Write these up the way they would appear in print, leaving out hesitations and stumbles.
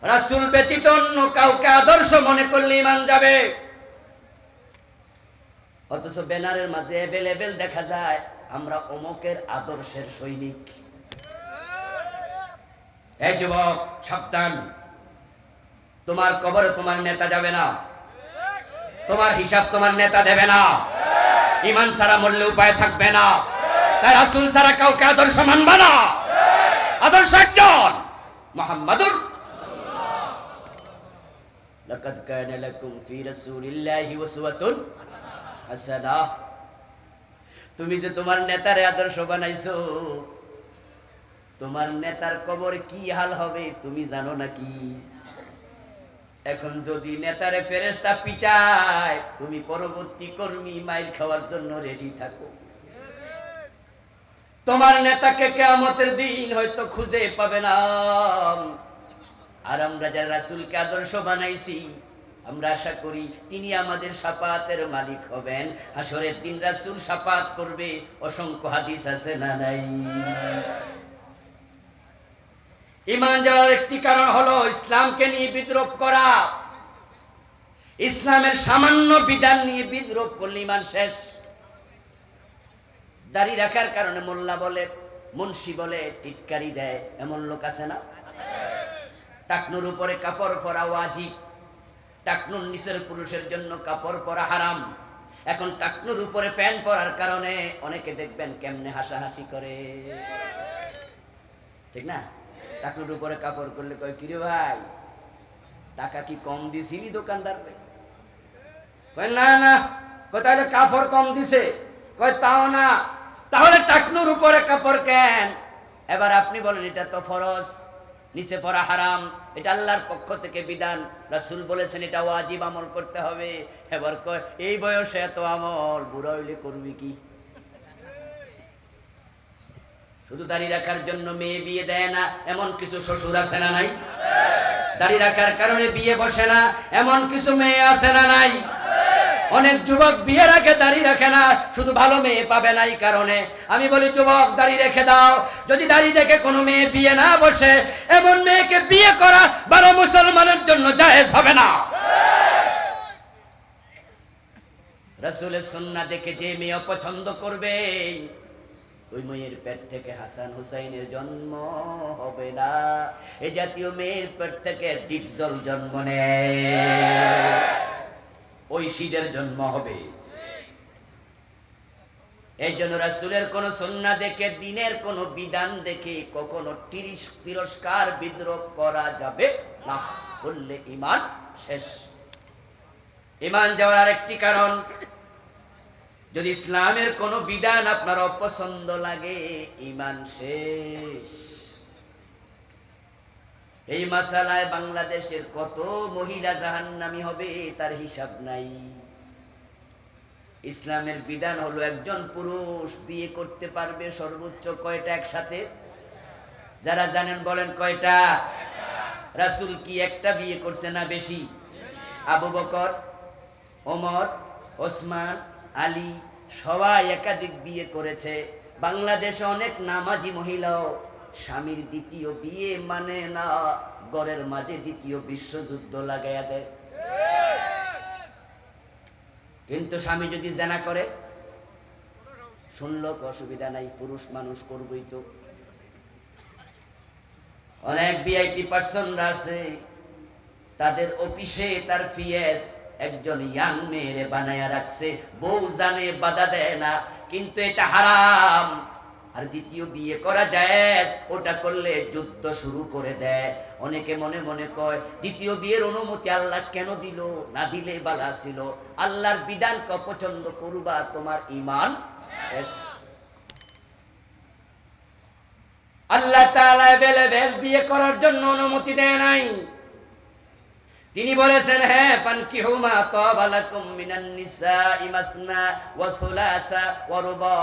রাসূল ব্যতীত অন্য কাউকে আদর্শ মনে করলে ঈমান যাবে। অথচ ব্যানারের মাঝে অ্যাভেলেবেল দেখা যায় আমরা অমুকের আদর্শের সৈনিক। এই যুবক সাবধান, তোমার কবরে তোমার নেতা যাবে না, তোমার হিসাব তোমার নেতা দেবে না। ঈমান ছাড়া মরলে উপায় থাকবে না। তাই রাসূল ছাড়া কাউকে আদর্শ মানবে না। আদর্শ একজন, মুহাম্মাদুর রাসূলুল্লাহ। লাকাদ কানা লাকুম ফি রাসূলিল্লাহি উসওয়াতুন হাসানাহ। তুমি যে তোমার নেতারে আদর্শ বানাইছো, তোমার নেতার কবরে কি হাল হবে তুমি জানো নাকি? এখন যদি নেতারে ফেরেশতা পিটায়, তুমি পরবর্তী কর্মী মাইর খাওয়ার জন্য রেডি থাকো। তোমার নেতাকে কিয়ামতের দিন হয়তো খুঁজে পাবে না। আর আমরা যারা রাসূলকে আদর্শ বানাইছি, আমরা আশা করি তিনি আমাদের শাফাআতের মালিক হবেন। হাসরের দিন রাসূল শাফাআত করবে। অসংখ্য হাদিস আছে না নাই? ঈমান যাওয়ার একটি কারণ হলো ইসলামকে নিয়ে বিদ্রোহ করা। ইসলামের সামান্য বিধান নিয়ে বিদ্রোহ করলে ঈমান শেষ। দাড়ি রাখার কারণে মোল্লা বলে, মুন্সি বলে, টিটকারি দেয়, এমন লোক আছে না? টাকনুর উপরে কাপড় পরা ওয়াজিব, টাকনুর নিচের পুরুষের জন্য কাপড় পরা হারাম। এখন টাকনুর উপরে প্যান্ট পরার কারণে অনেকে দেখবেন কেমনে হাসাহাসি করে, ঠিক না? টাকনুর উপরে কাপড় করলে কয়, কিরে ভাই টাকা কি কম দিছিলি দোকানদার? কয় না না। কয় তাহলে কাপড় কম দিছে? কয় তাও না। তাহলে টাকনুর উপরে কাপড় কেন? এবার আপনি বলেন এটা তো ফরজ, নিচে পড়া হারাম, এটা আল্লাহর পক্ষ থেকে বিধান, রাসূল বলেছেন এটা ওয়াজিব, আমল করতে হবে। এবার কয় এই বয়সে এত আমল, বুড়া হইলে করবি কি? শুধু দাড়ি রাখার জন্য মেয়ে বিয়ে দেয় না এমন কিছু শ্বশুর আছে না নাই? দাড়ি রাখার কারণে বিয়ে বসে না এমন কিছু মেয়ে আছে না নাই? অনেক যুবক বিয়ে রাখে, দাড়ি রাখে না, শুধু ভালো মেয়ে পাবে না এই কারণে। আমি বলি যুবক দাড়ি রেখে দাও। যদি দাড়ি দেখে কোনো মেয়ে বিয়ে না বসে, এমন মেয়েকে বিয়ে করা ভালো মুসলমানের জন্য জায়েজ হবে না। রাসূলের সুন্নাহ দেখে যে মেয়ে অপছন্দ করবে, ওই মেয়ের পেট থেকে হাসান হুসাইনের জন্ম হবে না। এই জাতীয় মেয়ের পেট থেকে ডিপজল জন্ম নেয়, ঐশীদের জন্ম হবে। এই জন্য রাসূলের কোন সুন্নাহ দেখে, দিনের কোন বিধান দেখে কখনো তিরস্কার বিদ্রোহ করা যাবে না, বললে ঈমান শেষ। ঈমান যাওয়ার আরেকটি কারণ, যদি ইসলামের কোন বিধান আপনার অপছন্দ লাগে, ঈমান শেষ। এই মাসালায় বাংলাদেশের কত মহিলা জাহান্নামী হবে তার হিসাব নাই। ইসলামের বিধান হলো একজন পুরুষ বিয়ে করতে পারবে সর্বোচ্চ কয়টা একসাথে? যারা জানেন বলেন কয়টা? রাসূল কি একটা বিয়ে করছে না বেশি? আবু বকর, ওমর, ওসমান, আলী সবাই একাধিক বিয়ে করেছে। বাংলাদেশে অনেক নামাজি মহিলাও স্বামীর দ্বিতীয় বিয়ে মানে না, ঘরের মাঝে দ্বিতীয় বিশ্বযুদ্ধ লাগাইয়া দেয়। কিন্তু স্বামী যদি জেনা করে, শুনলো অসুবিধা নাই, পুরুষ মানুষ করবই তো। অনেক ভিআইপি পার্সনরা আছে, তাদের অফিসে তার পিএস একজন ইয়াং মেয়েরে বানায়া রাখছে, বউ জানে বাধা দেয় না, কিন্তু এটা হারাম। আর দ্বিতীয় বিয়ে করা যায়, ওটা করলে যুদ্ধ শুরু করে দেয়। অনেকে মনে মনে কয় দ্বিতীয় বিয়ের অনুমতি আল্লাহ কেন দিল? না দিলে বালা ছিল। আল্লাহর বিধানকে অপছন্দ করবা, তোমার ঈমান শেষ। আল্লাহ তাআলা এভেলেবেল বিয়ে করার জন্য অনুমতি দেয় নাই। তিনি বলেছেন, হ্যাঁ, ফানকিহু মা তাবা লাকুম মিনান নিসাই মাসনা ওয়া সুলাসা ওয়া রুবা।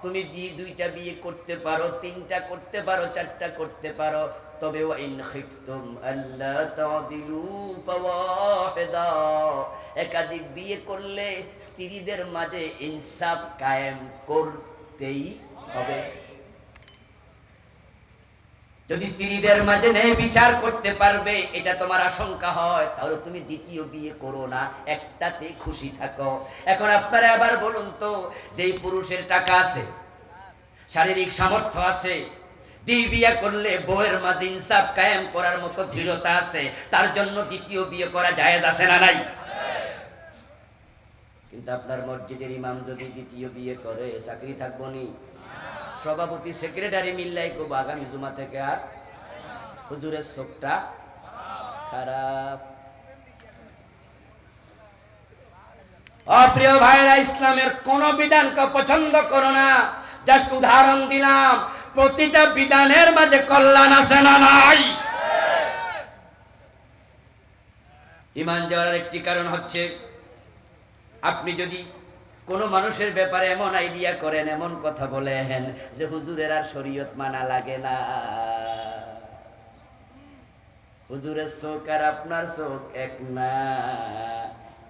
তুমি দুইটা বিয়ে করতে পারো, তিনটা করতে পারো, চারটা করতে পারো, তবে ওয়া ইন খিফতুম আল্লা তাদিলু ফাওয়াহিদা। একাধিক বিয়ে করলে স্ত্রীদের মাঝে ইনসাফ কায়েম করতেই হবে। যদি স্ত্রীদের মাঝে ন্যায় বিচার করতে পারবে এটা তোমার আশঙ্কা হয়, তাহলে তুমি দ্বিতীয় বিয়ে করো না, একটাতে খুশি থাকো। এখন আপনারা আবার বলুন তো, যেই পুরুষের টাকা আছে, শারীরিক সামর্থ্য আছে, দ্বি বিয়ে করলে বউয়ের মাঝে ইনসাফ কায়েম করার মতো দৃঢ়তা আছে, তার জন্য দ্বিতীয় বিয়ে করা জায়েজ আছে না নাই? কিন্তু আপনার মসজিদের ইমাম যদি দ্বিতীয় বিয়ে করে, চাকরি থাকবো নি? সভাপতি সেক্রেটারি মিল্লাই খুব আগামী জুমা থেকে আর হুজুরের চোখটা খারাপ। অপ্রিয় ভাইরা, ইসলামের কোন বিধানকে পছন্দ করো না, জাস্ট উদাহরণ দিলাম। প্রতিটা বিধানের মাঝে কল্যাণ আছে না নাই? ঈমান যাওয়ার একটি কারণ হচ্ছে, আপনি যদি কোন মানুষের ব্যাপারে এমন আইডিয়া করেন, এমন কথা বলেন যে হুজুরের আর শরীয়ত মানা লাগে না, হুজুরের চোখ আর আপনার চোখ এক না।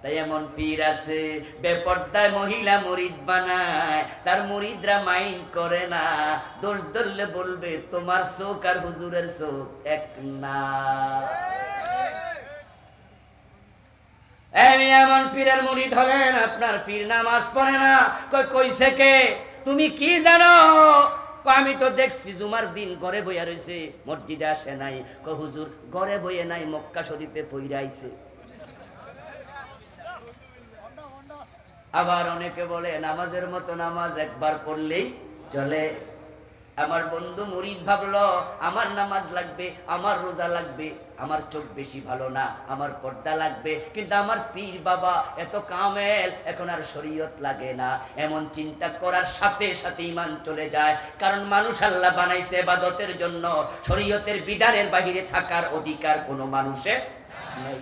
তাই এমন পীর আছে বেপর্দায় মহিলা মুরিদ বানায়, তার মুরিদরা মাইন্ড করে না, দোষ ধরলে বলবে তোমার চোখ আর হুজুরের চোখ এক না। এমন পীরের মুরিদ হলেন, আপনার পীর নামাজ পড়ে না, কইছে কে? তুমি কি জানো? আমি তো দেখছি জুমার দিন ঘরে বইয়া রয়েছে, মসজিদে আসে নাই। হুজুর ঘরে বইয়ে নাই, মক্কা শরীফে পইরা আইছে। আবার অনেকে বলে নামাজের মতো নামাজ একবার পড়লেই চলে। আমার বন্ধু মুরিদ ভাবলো আমার নামাজ লাগবে, আমার রোজা লাগবে, আমার চোখ বেশি ভালো না, আমার পর্দা লাগবে, কিন্তু আমার পীর বাবা এত কামেল, এখন আর শরীয়ত লাগে না। এমন চিন্তা করার সাথে সাথে ঈমান চলে যায়। কারণ মানুষ আল্লাহ বানাইছে ইবাদতের জন্য, শরীয়তের বিধানের বাহিরে থাকার অধিকার কোনো মানুষের নেই।